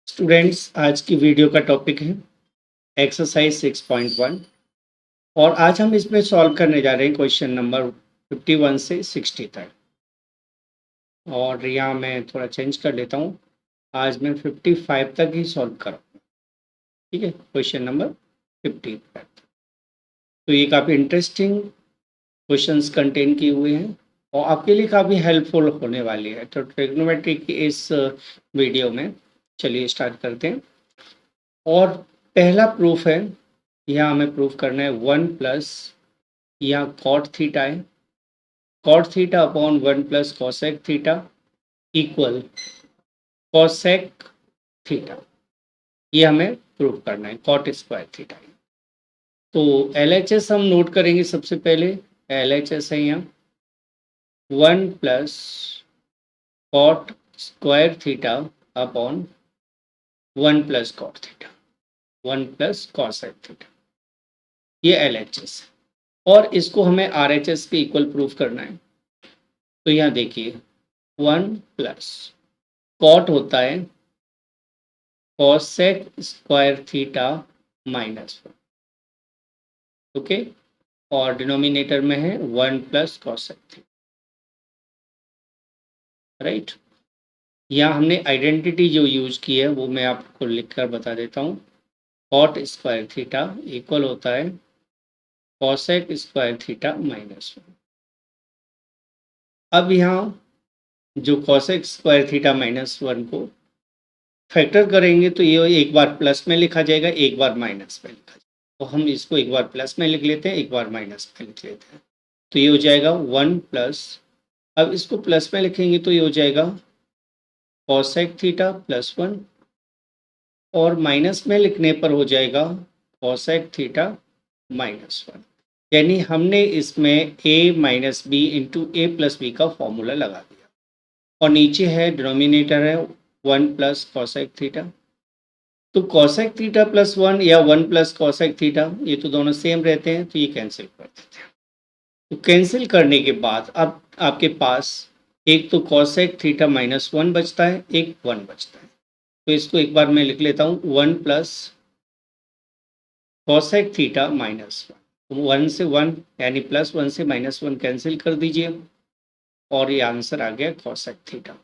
Students, आज की video का टॉपिक है एक्सरसाइज 6.1 और आज हम इसमें सॉल्व करने जा रहे हैं क्वेश्चन नंबर 51 से 60 तक। और यहाँ मैं थोड़ा चेंज कर लेता हूँ। आज मैं 55 तक ही सॉल्व करूँगा। ठीक है, क्वेश्चन नंबर 55। तो ये काफ़ी इंटरेस्टिंग क्वेश्चंस कंटेन किए हुए हैं और आपके लिए काफ़ी हेल्पफुल होने वाली है। तो ट्रिग्नोमेट्री की इस वीडियो में चलिए स्टार्ट करते हैं। और पहला प्रूफ है, यहाँ हमें प्रूफ करना है 1 प्लस यहाँ कॉट थीटा है, cot theta upon 1 plus cosec theta equal cosec theta. ये हमें प्रूफ करना है, कॉट स्क्वायर थीटा। तो एल एच एस हम नोट करेंगे सबसे पहले। एल एच एस है यहाँ 1 plus cot square theta upon 1 plus cot theta, 1 plus cosec theta. ये एल एच एस है और इसको हमें आर एच एस के इक्वल प्रूफ करना है। तो यहाँ देखिए 1 प्लस कॉट होता है cosec square theta minus 1। Okay, और डिनोमिनेटर में है 1 प्लस कॉसेक थीटा। राइट, यहाँ हमने आइडेंटिटी जो यूज की है वो मैं आपको लिखकर बता देता हूँ। कॉट स्क्वायर थीटा इक्वल होता है कॉसेक स्क्वायर थीटा माइनस 1। अब यहाँ जो कॉसेक स्क्वायर थीटा माइनस 1 को फैक्टर करेंगे तो ये एक बार प्लस में लिखा जाएगा, एक बार माइनस में लिखा जाएगा। तो हम इसको एक बार प्लस में लिख लेते हैं, एक बार माइनस में लिख लेते हैं। तो ये हो जाएगा 1 प्लस, अब इसको प्लस में लिखेंगे तो ये हो जाएगा कॉसेक थीटा प्लस 1 और माइनस में लिखने पर हो जाएगा कॉसेक थीटा माइनस 1। यानी हमने इसमें a minus B into A plus B का फॉर्मूला लगा दिया और नीचे है डिनोमिनेटर है 1 प्लस कॉसेक थीटा। तो कॉसेक थीटा प्लस 1 या 1 प्लस कॉसेक थीटा ये तो दोनों सेम रहते हैं, तो ये कैंसिल कर देते हैं। तो कैंसिल करने के बाद अब आपके पास एक तो कॉसेक थीटा माइनस 1 बचता है, एक 1 बचता है। तो इसको एक बार मैं लिख लेता हूँ 1 प्लस कॉसेक थीटा माइनस 1। तो 1 से 1 यानी प्लस 1 से माइनस 1 कैंसिल कर दीजिए और ये आंसर आ गया कॉसेक थीटा,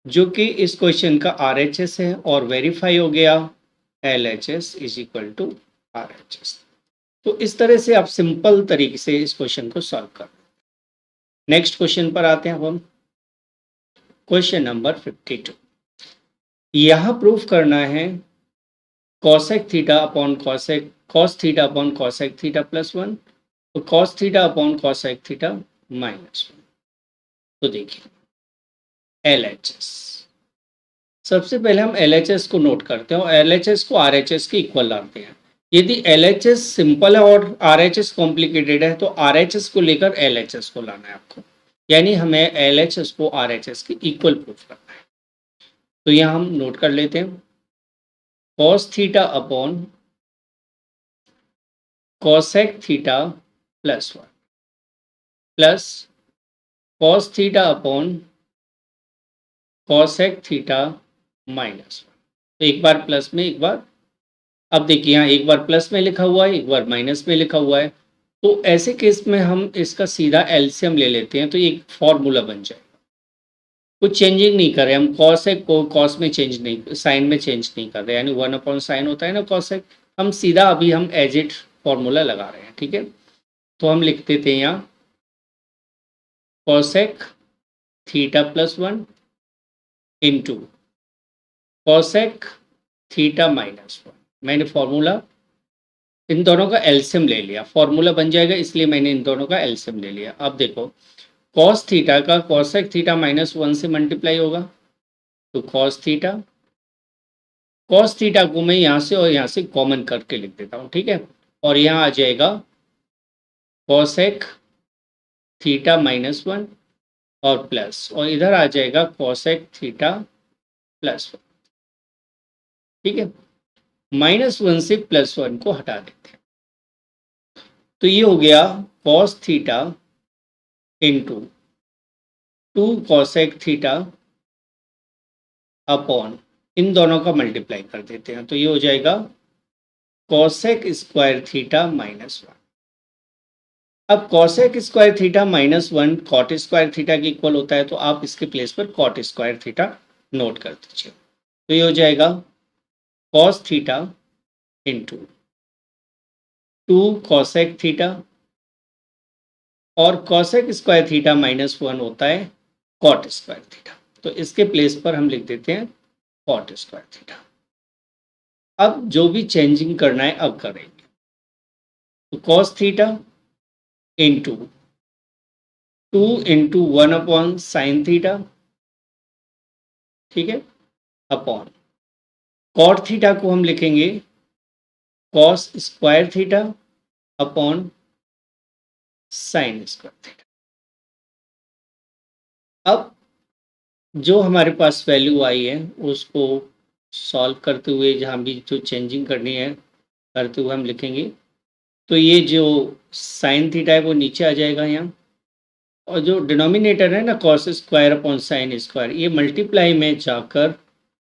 जो कि इस क्वेश्चन का आर एच एस है और वेरीफाई हो गया L H S is equal to R H S. तो इस तरह से आप सिंपल तरीके से इस क्वेश्चन को सॉल्व कर। नेक्स्ट क्वेश्चन पर आते हैं अब हम। क्वेश्चन नंबर 52, यहाँ प्रूफ करना है cosec theta upon cosec cos theta upon cosec theta plus 1 तो cos theta upon cosec theta minus 1। तो देखिए एल एच एस, सबसे पहले हम एल एच एस को नोट करते हैं और एल एच एस को आर एच एस के इक्वल लाते हैं। यदि एल एच एस सिंपल है और आर एच एस कॉम्प्लिकेटेड है तो आर एच एस को लेकर एल एच एस को लाना है आपको, यानी हमें एल एच एस को आर एच एस के इक्वल प्रूफ करना है। तो यहाँ हम नोट कर लेते हैं cos theta upon cosec theta plus 1 plus cos theta upon cosec theta minus 1। तो एक बार प्लस में एक बार, अब देखिए यहाँ एक बार प्लस में लिखा हुआ है, एक बार माइनस में लिखा हुआ है। तो ऐसे केस में हम इसका सीधा एलसीएम ले लेते हैं तो एक फॉर्मूला बन जाएगा। कुछ चेंजिंग नहीं कर रहे हम, कॉसेक को कॉस में चेंज नहीं, साइन में चेंज नहीं कर रहे, यानी 1 अपॉन साइन होता है ना कॉसेक, हम सीधा अभी हम एज इट फॉर्मूला लगा रहे हैं। ठीक है, तो हम लिख देते हैं यहाँ cosec theta plus 1 into cosec theta minus 1। मैंने फॉर्मूला इन दोनों का एलसीएम ले लिया, फॉर्मूला बन जाएगा इसलिए मैंने इन दोनों का एलसीएम ले लिया। अब देखो कॉस थीटा का कॉसेक थीटा माइनस 1 से मल्टीप्लाई होगा तो कॉस थीटा को मैं यहाँ से और यहाँ से कॉमन करके लिख देता हूँ। ठीक है, और यहाँ आ जाएगा कॉसेक थीटा माइनस 1 और प्लस, और इधर आ जाएगा कॉसेक थीटा प्लस 1। ठीक है, माइनस 1 से प्लस 1 को हटा देते हैं तो ये हो गया cos theta into 2 cosec theta upon इन दोनों का मल्टीप्लाई कर देते हैं, तो ये हो जाएगा कॉसेक स्क्वायर थीटा -1। अब cosec square theta -1 cot square theta के इक्वल होता है, तो आप इसके प्लेस पर कॉट स्क्वायर थीटा नोट कर दीजिए। तो ये हो जाएगा cos theta into 2 cosec theta, और कॉसेक स्क्वायर थीटा -1 होता है कॉट स्क्वायर थीटा, तो इसके प्लेस पर हम लिख देते हैं कॉट स्क्वायर थीटा। अब जो भी चेंजिंग करना है अब करेंगे, तो cos theta into 2 into 1/sin theta, ठीक है, अपॉन कॉट थीटा को हम लिखेंगे cos square theta upon sine square theta. अब जो हमारे पास वैल्यू आई है उसको सॉल्व करते हुए जहाँ भी जो चेंजिंग करनी है करते हुए हम लिखेंगे, तो ये जो साइन थीटा है वो नीचे आ जाएगा यहाँ, और जो डिनोमिनेटर है ना cos square upon sine square, ये मल्टीप्लाई में जाकर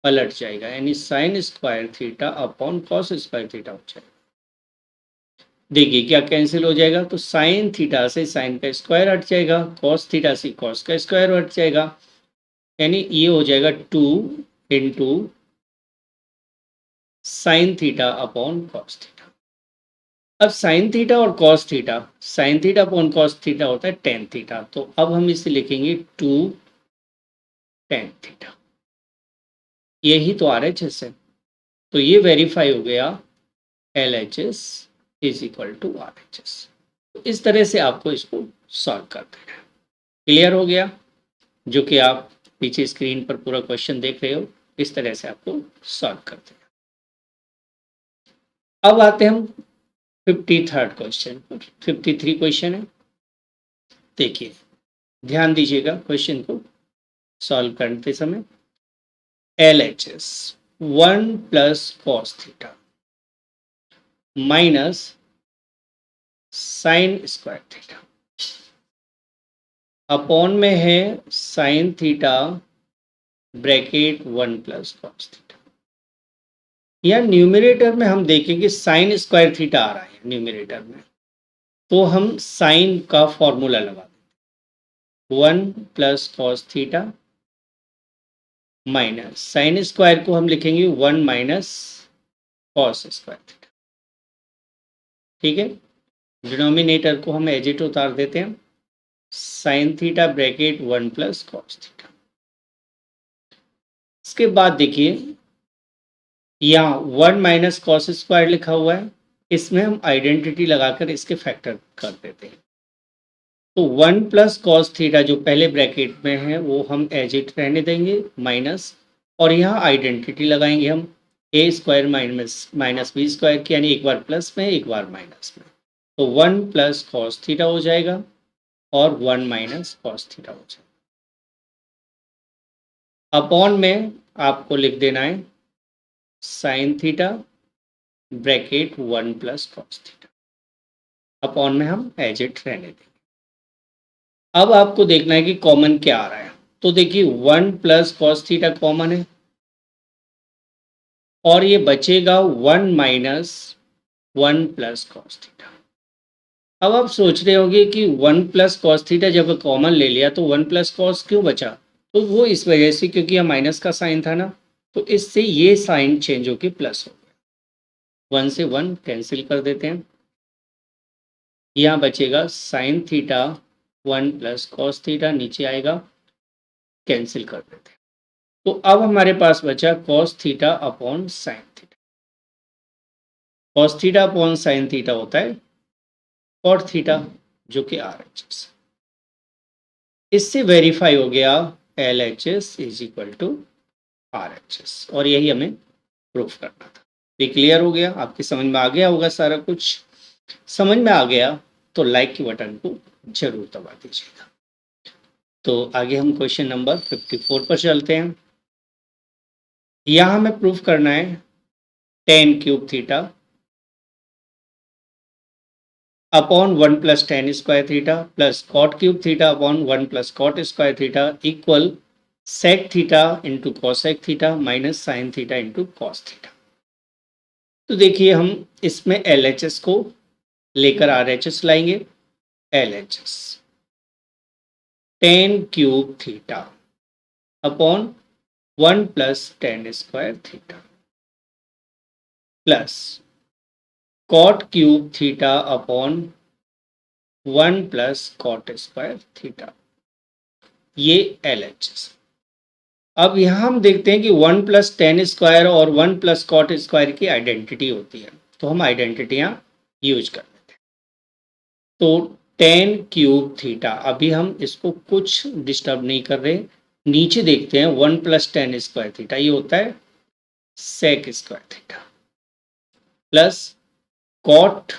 पलट जाएगा, यानी sign square theta upon cos square theta हो जाएगा। देखिए क्या कैंसिल हो जाएगा, तो साइन थीटा से साइन का स्क्वायर हट जाएगा, कॉस थीटा से कॉस का स्क्वायर हट जाएगा, यानी ये हो जाएगा 2 into sine theta upon cos theta. अब साइन थीटा और cos theta, sine theta upon cos theta होता है टेन थीटा, तो अब हम इसे लिखेंगे 2 टेन थीटा, यही तो RHS है, तो ये वेरीफाई हो गया LHS is equal to RHS। इस तरह से आपको इसको सॉल्व कर देना है। क्लियर हो गया? जो कि आप पीछे स्क्रीन पर पूरा क्वेश्चन देख रहे हो, इस तरह से आपको सॉल्व कर देना। अब आते हैं हम 53rd क्वेश्चन पर। 53 क्वेश्चन है, देखिए ध्यान दीजिएगा क्वेश्चन को सॉल्व करते समय। LHS 1 plus cos theta minus sign square theta upon में है sine theta bracket 1 plus cos theta. या न्यूमरेटर में हम देखेंगे साइन स्क्वायर थीटा आ रहा है न्यूमरेटर में, तो हम साइन का फॉर्मूला लगा दें 1 plus cos theta minus sine square को हम लिखेंगे 1 माइनस कॉस स्क्वायर थीटा। ठीक है, डिनोमिनेटर को हम एज इट उतार देते हैं, sine theta bracket 1 plus cos theta. इसके बाद देखिए यहाँ 1 माइनस कॉस स्क्वायर लिखा हुआ है, इसमें हम आइडेंटिटी लगाकर इसके फैक्टर कर देते हैं, तो 1 प्लस कॉस थीटा जो पहले ब्रैकेट में है वो हम एज इट रहने देंगे माइनस, और यहाँ आइडेंटिटी लगाएंगे हम ए स्क्वायर माइनस बी स्क्वायर की, यानी एक बार प्लस में एक बार माइनस में, तो 1 प्लस कॉस थीटा हो जाएगा और 1 माइनस कॉस थीटा हो जाएगा। अपॉन में आपको लिख देना है sine theta bracket 1 plus cos theta, upon में हम एज इट रहने देंगे। अब आपको देखना है कि कॉमन क्या आ रहा है, तो देखिए 1 प्लस कॉस थीटा कॉमन है, और ये बचेगा 1 माइनस 1 प्लस कॉस थीटा। अब आप सोच रहे होंगे कि 1 प्लस कॉस थीटा जब कॉमन ले लिया तो 1 प्लस कॉस क्यों बचा, तो वो इस वजह से क्योंकि यह माइनस का साइन था ना, तो इससे ये साइन चेंज होकर प्लस हो गया, 1 से 1 कैंसिल कर देते हैं, यहाँ बचेगा sine theta 1 plus cos theta, नीचे आएगा कैंसिल कर देते हैं, तो अब हमारे पास बचा cos theta upon sine theta. Cos theta upon sine theta होता है कॉट थीटा जो कि RHS। इससे वेरीफाई हो गया LHS is equal to RHS, और यही हमें प्रूफ करना था। ये क्लियर हो गया? आपकी समझ में आ गया होगा सारा कुछ? समझ में आ गया तो लाइक के बटन को जरूर दबा दीजिएगा। तो आगे हम क्वेश्चन नंबर 54 पर चलते हैं। यहाँ हमें प्रूफ करना है tan cube theta upon 1 plus tan square theta plus cot cube theta upon 1 plus cot square theta equal sec theta into cosec theta minus sine theta into cos theta. तो देखिए हम इसमें LHS को लेकर RHS लाएंगे। LHS tan cube theta upon 1 plus tan square theta plus cot cube theta upon 1 plus cot square theta. ये LHS। अब यहाँ हम देखते हैं कि 1 प्लस टेन स्क्वायर और 1 प्लस कॉट स्क्वायर की आइडेंटिटी होती है, तो हम आइडेंटिटियाँ यूज कर लेते हैं। तो टेन क्यूब थीटा, अभी हम इसको कुछ डिस्टर्ब नहीं कर रहे, नीचे देखते हैं 1 प्लस टेन स्क्वायर थीटा, ये होता है sec square theta plus cot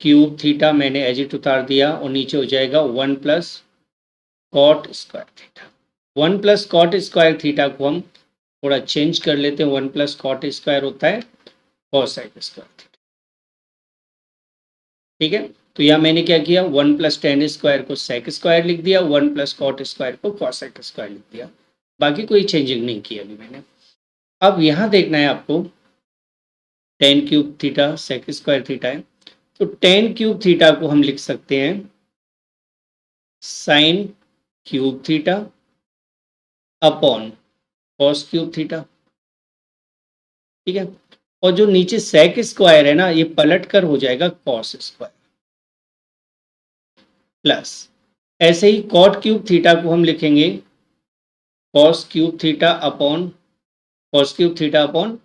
cube theta, मैंने एज इट उतार दिया और नीचे हो जाएगा 1 plus cot square theta. 1 plus cot square theta को हम थोड़ा चेंज कर लेते हैं, 1 प्लस कॉट स्क्वायर होता है कॉसेक स्क्वायर थीटा। ठीक है, तो यहाँ मैंने क्या किया, 1 प्लस टेन स्क्वायर को सेक स्क्वायर लिख दिया, 1 प्लस कॉट स्क्वायर को कॉसेक स्क्वायर लिख दिया, बाकी कोई चेंजिंग नहीं किया अभी मैंने। अब यहाँ देखना है आपको, tan cube theta sec square theta है, तो टेन क्यूब थीटा को हम लिख सकते हैं sine cube theta upon cos cube theta. ठीक है, और जो नीचे सेक स्क्वायर है ना, ये पलट कर हो जाएगा कॉस स्क्वायर प्लस, ऐसे ही कॉट क्यूब थीटा को हम लिखेंगे cos cube theta upon cos cube theta upon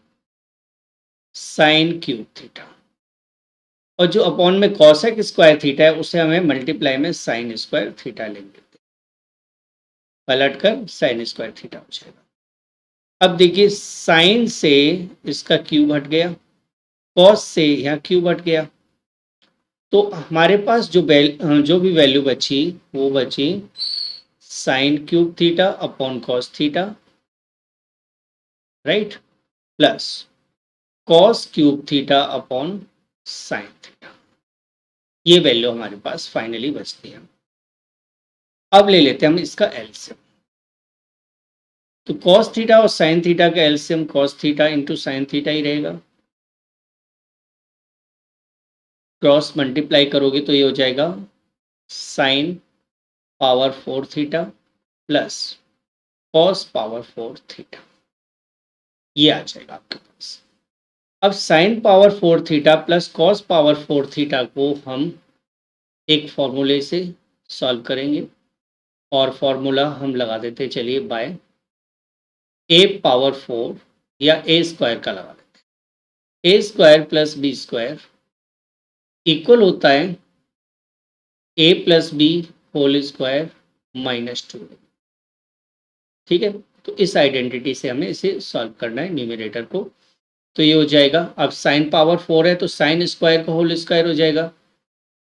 sine cube theta, और जो अपॉन में कॉसेक स्क्वायर थीटा है उसे हमें मल्टीप्लाई में साइन स्क्वायर थीटा लेंगे, पलट कर साइन स्क्वायर थीटा हो जाएगा। अब देखिए साइन से इसका क्यूब हट गया, कॉस से यहाँ क्यूब हट गया, तो हमारे पास जो भी वैल्यू बची वो बची sine cube theta upon cos theta, right, plus cos cube theta upon sine theta. ये वैल्यू हमारे पास फाइनली बचती है। अब ले लेते हैं हम इसका एलसीएम। तो कॉस थीटा और साइन थीटा का LCM cos theta into sine theta ही रहेगा। क्रॉस मल्टीप्लाई करोगे तो ये हो जाएगा sine power 4 theta plus cos power 4 theta, ये आ जाएगा आपके पास। अब sine power 4 theta plus cos power 4 theta को हम एक फॉर्मूले से सॉल्व करेंगे, और फॉर्मूला हम लगा देते चलिए बाय ए पावर 4 या ए स्क्वायर का लगा देते हैं। A square plus B square equal होता है A plus B whole square minus 2। ठीक है, तो इस आइडेंटिटी से हमें इसे सॉल्व करना है न्यूमरेटर को। तो ये हो जाएगा, अब साइन पावर 4 है तो साइन स्क्वायर का होल स्क्वायर हो जाएगा,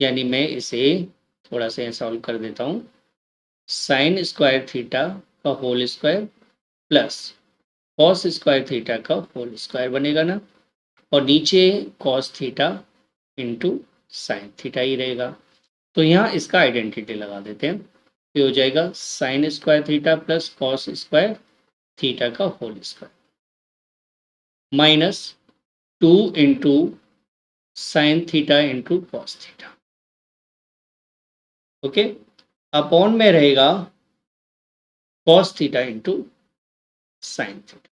यानी मैं इसे थोड़ा सा सॉल्व कर देता हूँ, साइन स्क्वायर थीटा का whole square plus cos square theta का होल स्क्वायर बनेगा ना, और नीचे cos theta into sine theta ही रहेगा। तो यहाँ इसका आइडेंटिटी लगा देते हैं, ये हो जाएगा sine square theta plus cos square theta का whole square minus 2 into sine theta into cos theta. Okay, upon में रहेगा cos theta into sine theta.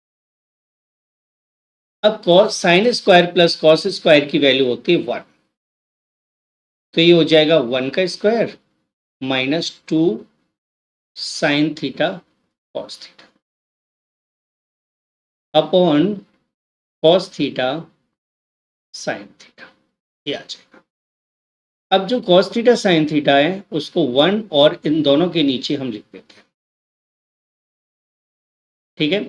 अब cos sine square plus cos square की वैल्यू होती है 1, तो ये हो जाएगा 1 का square minus 2 sine theta cos theta upon cos theta sine theta, ये आ जाएगा। अब जो कॉस थीटा साइन थीटा है उसको 1 और इन दोनों के नीचे हम लिख देते हैं। ठीक है,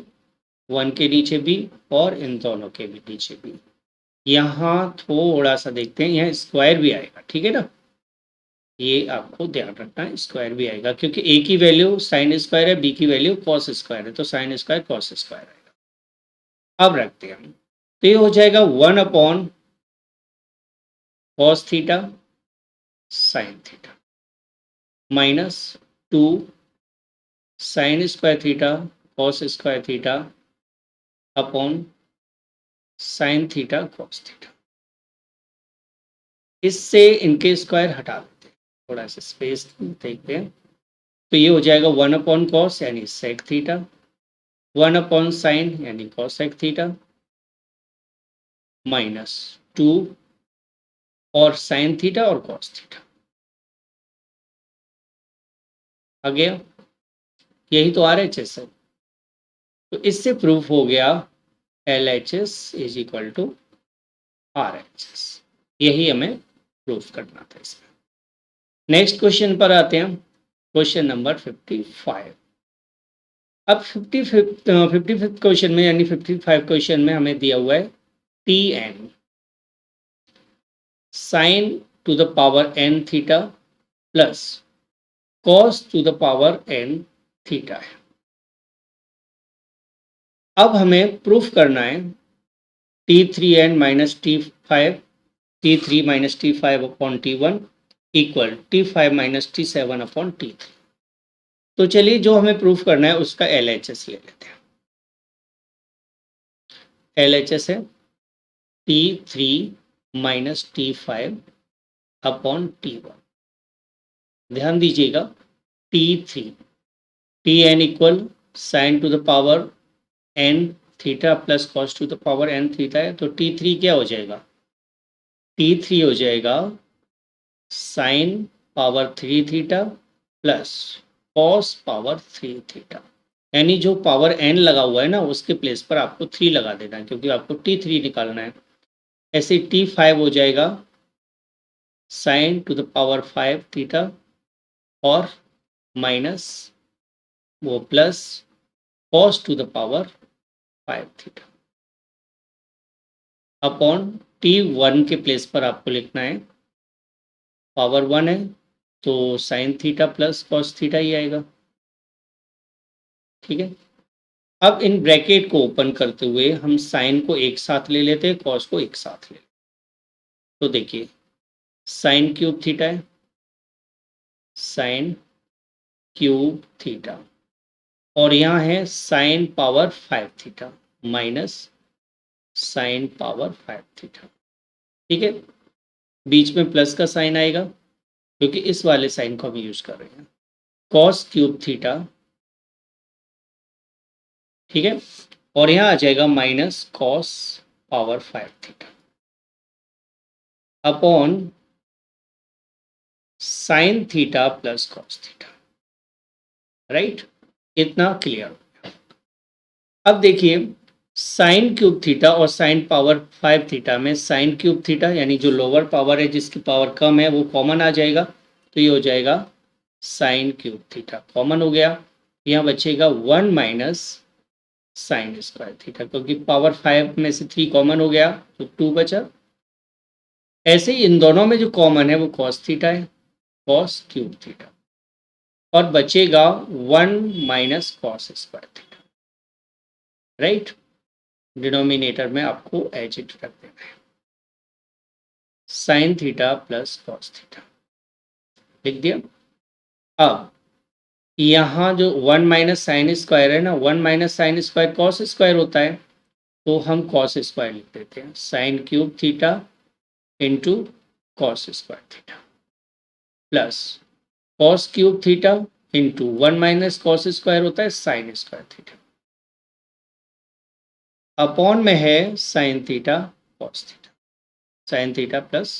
1 के नीचे भी और इन दोनों के भी नीचे भी। यहाँ थोड़ा सा देखते हैं, यहाँ स्क्वायर भी आएगा, ठीक है ना, ये आपको ध्यान रखना है, स्क्वायर भी आएगा क्योंकि ए की वैल्यू साइन स्क्वायर है, बी की वैल्यू कॉस स्क्वायर है, तो साइन स्क्वायर कॉस स्क्वायर आएगा। अब रखते हैं हम, तो ये हो जाएगा 1 upon cos theta sine theta minus 2 sign square theta cos square theta upon sine theta cos theta. इससे इनके स्क्वायर हटा देते हैं, थोड़ा सा स्पेस देखते हैं। तो ये हो जाएगा 1/cos यानी सेक थीटा, 1/sin यानी कॉसेक थीटा, -2 और साइन थीटा और कॉस थीटा आ गया। यही तो RHS है। तो इससे प्रूफ हो गया LHS is equal to RHS। यही हमें प्रूफ करना था इसमें। नेक्स्ट क्वेश्चन पर आते हैं, क्वेश्चन नंबर 55। अब 55 क्वेश्चन में यानी 55 क्वेश्चन में हमें दिया हुआ है Tn sign to the power n theta plus cos two the power n theta है। अब हमें प्रूफ करना है T3n minus T3 minus T5 upon T1 equal T5 minus T7 upon T3। तो चलिए जो हमें प्रूफ करना है उसका LHS ले लेते हैं। LHS है T3 minus T5 upon T1। ध्यान दीजिएगा T3 Tn equal sign to the power n theta plus cos two the power n theta है। तो T3 क्या हो जाएगा? T3 हो जाएगा sine power 3 theta plus cos power 3 theta. यानी जो पावर n लगा हुआ है ना उसके प्लेस पर आपको 3 लगा देना है क्योंकि आपको T3 निकालना है। ऐसे T5 हो जाएगा sign to the power 5 theta और माइनस वो plus cos two the power 5 theta upon T1 के प्लेस पर आपको लिखना है पावर 1 है तो sine theta plus cos theta ही आएगा। ठीक है, अब इन ब्रैकेट को ओपन करते हुए हम साइन को एक साथ ले लेते हैं, कॉस को एक साथ ले। तो देखिए साइन क्यूब थीटा है, साइन क्यूब थीटा और यहाँ है sine power 5 theta minus sine power 5 theta. ठीक है, बीच में प्लस का साइन आएगा क्योंकि इस वाले साइन को हम यूज कर रहे हैं, कॉस क्यूब थीटा। ठीक है, और यहाँ आ जाएगा minus cos power 5 theta upon sine theta plus cos theta. Right, इतना क्लियर। अब देखिए साइन क्यूब थीटा और साइन पावर 5 थीटा में साइन क्यूब थीटा यानी जो लोअर पावर है जिसकी पावर कम है वो कॉमन आ जाएगा। तो ये हो जाएगा साइन क्यूब थीटा कॉमन हो गया। यहाँ बचेगा 1 माइनस साइन स्क्वायर थीटा क्योंकि पावर 5 में से 3 कॉमन हो गया तो 2 बचा। ऐसे ही इन दोनों में जो कॉमन है वो कॉस थीटा है, कॉस क्यूब थीटा, और बचेगा 1 minus cos square theta. Right, denominator में आपको एच इट रख देना है, sign theta plus cos theta लिख दिया। अब यहाँ जो 1 माइनस साइन स्क्वायर है ना, 1 minus sine square cos square होता है तो हम कॉस स्क्वायर लिख देते हैं, sine cube theta into cos square theta plus cos cube theta into 1 minus cos square होता है साइन स्क्वायर थीटा अपॉन में है sign theta cos theta, sine theta plus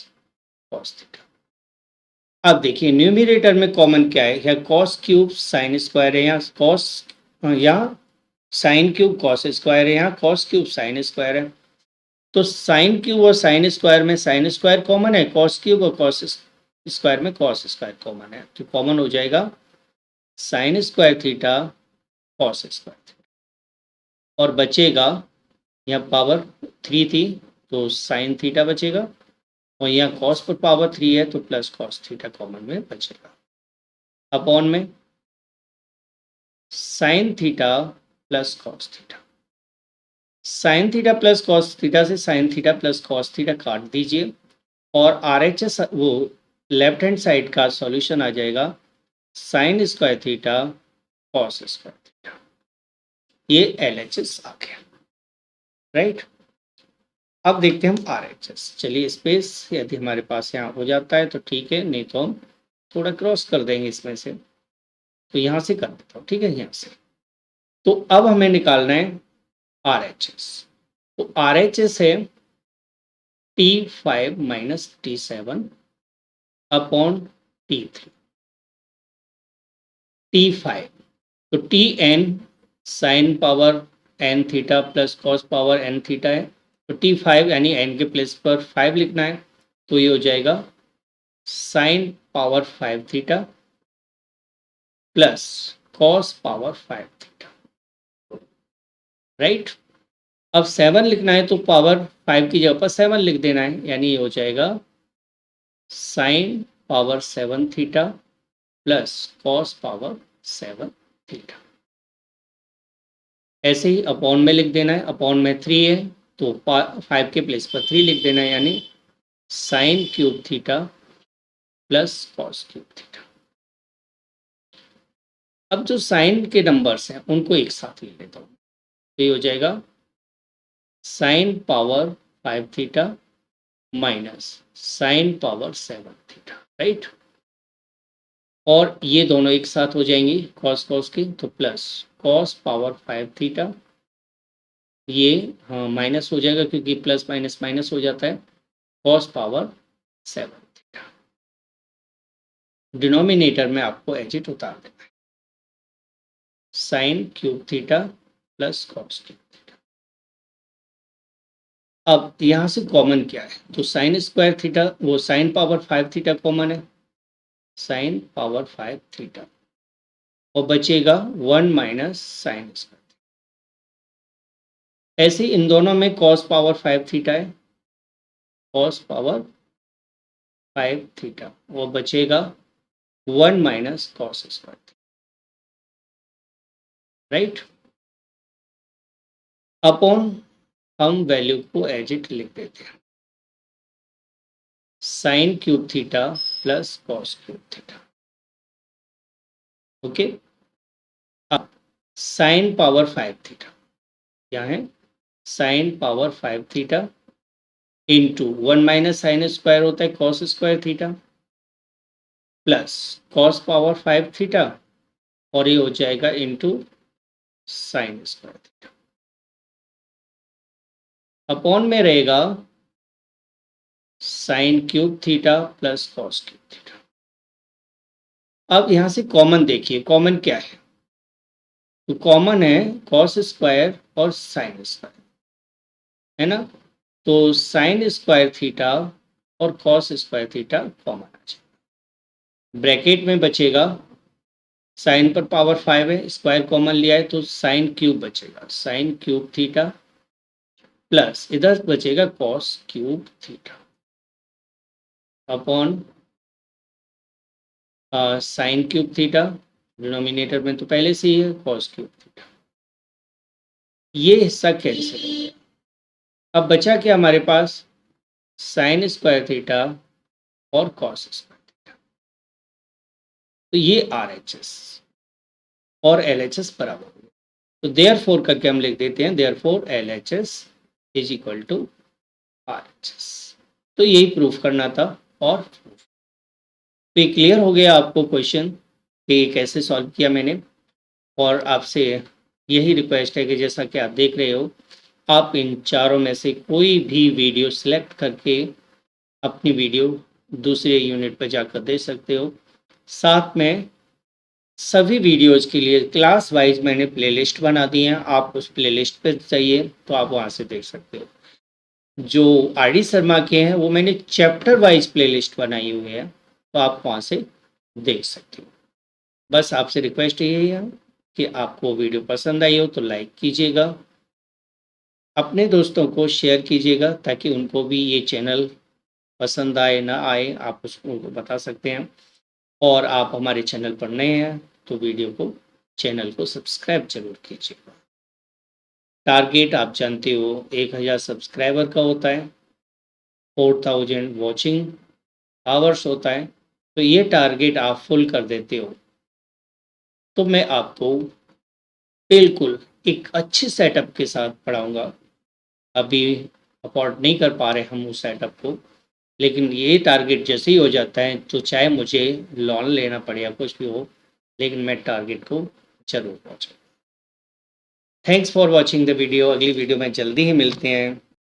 cos theta. अब देखिए न्यूमिनेटर में कॉमन क्या है, यहाँ कॉस क्यूब साइन स्क्वायर है, यहाँ कॉस, यहाँ साइन क्यूब कॉस स्क्वायर है, यहाँ कॉस क्यूब साइन स्क्वायर है। तो साइन क्यूब और साइन स्क्वायर में साइन स्क्वायर कॉमन है, कॉस क्यूब और कॉस स्क्वायर में कॉस स्क्वायर कॉमन है। तो कॉमन हो जाएगा sine square theta cos square theta और बचेगा, यहाँ पावर 3 थी तो साइन थीटा बचेगा और यहाँ कॉस पर पावर 3 है तो प्लस कॉस थीटा कॉमन में बचेगा अपॉन में sine theta plus cos theta. Sine theta plus cos theta से sine theta plus cos theta काट दीजिए और RHS वो लेफ्ट हैंड साइड का सॉल्यूशन आ जाएगा sine square theta cos square theta. ये LHS आ गया, राइट। अब देखते हैं हम RHS। चलिए स्पेस यदि हमारे पास यहाँ हो जाता है तो ठीक है, नहीं तो हम थोड़ा क्रॉस कर देंगे इसमें से। तो यहाँ से कर देता हूँ, ठीक है, यहाँ से। तो अब हमें निकालना है RHS। तो RHS है T5 minus T7 upon T3। T5 तो Tn sine power n theta plus cos power n theta है। तो T5 यानी n के प्लेस पर 5 लिखना है, तो ये हो जाएगा sine power 5 theta plus cos power 5 theta, right. अब 7 लिखना है तो पावर 5 की जगह पर 7 लिख देना है, यानी ये हो जाएगा sine power 7 theta plus cos power 7 theta. ऐसे ही अपॉन में लिख देना है, अपॉन में 3 है तो 5 के प्लेस पर 3 लिख देना है, यानी sine cube theta plus cos cube theta. अब जो साइन के नंबर्स हैं उनको एक साथ ले लेता हूँ, तो ये हो जाएगा sine power 5 theta minus sine power 7 theta, right. और ये दोनों एक साथ हो जाएंगी कॉस कॉस की, तो प्लस कॉस पावर 5 थीटा, ये हाँ माइनस हो जाएगा क्योंकि प्लस माइनस माइनस हो जाता है, कॉस पावर 7 थीटा। डिनोमिनेटर में आपको एजिट उतार देना है, sine cube theta plus cos cube theta. अब यहाँ से कॉमन क्या है, तो साइन स्क्वायर थीटा, वो साइन पावर 5 थीटा कॉमन है, साइन पावर 5 थीटा, और बचेगा 1 माइनस साइन स्क्वायर। ऐसे ही इन दोनों में कॉस पावर 5 थीटा है, कॉस पावर 5 थीटा, वो बचेगा 1 minus cos square, right. Upon हम वैल्यू को एज इट लिख देते हैं, sine cube theta plus cos cube theta, okay. अब साइन पावर 5 थीटा क्या है, sine power 5 theta into 1 minus sine square होता है cos square theta plus cos power 5 theta, और ये हो जाएगा into sine square theta. Upon में रहेगा sine cube theta plus cos cube theta. अब यहां से कॉमन देखिए, कॉमन क्या है, तो कॉमन है कॉस स्क्वायर और साइन स्क्वायर, है ना। तो साइन स्क्वायर थीटा और कॉस स्क्वायर थीटा कॉमन आ जाएगा। ब्रैकेट में बचेगा, साइन पर पावर 5 है, स्क्वायर कॉमन लिया है तो साइन क्यूब बचेगा, साइन क्यूब थीटा प्लस इधर बचेगा cos cube theta upon sine cube theta, denominator में तो पहले से ही है कॉस क्यूब थीटा। ये हिस्सा कैंसिल हो गया। अब बचा क्या हमारे पास, साइन स्क्वायर थीटा और कॉस स्क्वायर थीटा। तो ये RHS और LHS बराबर हो गया। तो देयरफॉर करके हम लिख देते हैं, therefore LHS is equal to RHS। तो यही प्रूफ करना था। और तो ये क्लियर हो गया आपको क्वेश्चन कि कैसे सॉल्व किया मैंने। और आपसे यही रिक्वेस्ट है कि जैसा कि आप देख रहे हो, आप इन चारों में से कोई भी वीडियो सिलेक्ट करके अपनी वीडियो दूसरे यूनिट पर जाकर दे सकते हो। साथ में सभी वीडियोज के लिए क्लास वाइज मैंने प्लेलिस्ट बना दी हैं, आप उस प्लेलिस्ट पर चाहिए तो आप वहाँ से देख सकते हो। जो RD शर्मा के हैं वो मैंने चैप्टर वाइज प्लेलिस्ट बनाई हुई है, तो आप वहाँ से देख सकते हो। बस आपसे रिक्वेस्ट यही है कि आपको वीडियो पसंद आई हो तो लाइक कीजिएगा, अपने दोस्तों को शेयर कीजिएगा ताकि उनको भी ये चैनल पसंद आए ना आए आप उसको बता सकते हैं। और आप हमारे चैनल पर नए हैं तो वीडियो को, चैनल को सब्सक्राइब जरूर कीजिएगा। टारगेट आप जानते हो 1000 सब्सक्राइबर का होता है, 4000 वॉचिंग आवर्स होता है। तो ये टारगेट आप फुल कर देते हो तो मैं आपको बिल्कुल एक अच्छे सेटअप के साथ पढ़ाऊँगा। अभी अफ़ोर्ड नहीं कर पा रहे हम उस सेटअप को, लेकिन ये टारगेट जैसे ही हो जाता है तो चाहे मुझे लोन लेना पड़े या कुछ भी हो, लेकिन मैं टारगेट को ज़रूर पहुँचाऊँ। Thanks for watching the video. अगली वीडियो में जल्दी ही मिलते हैं।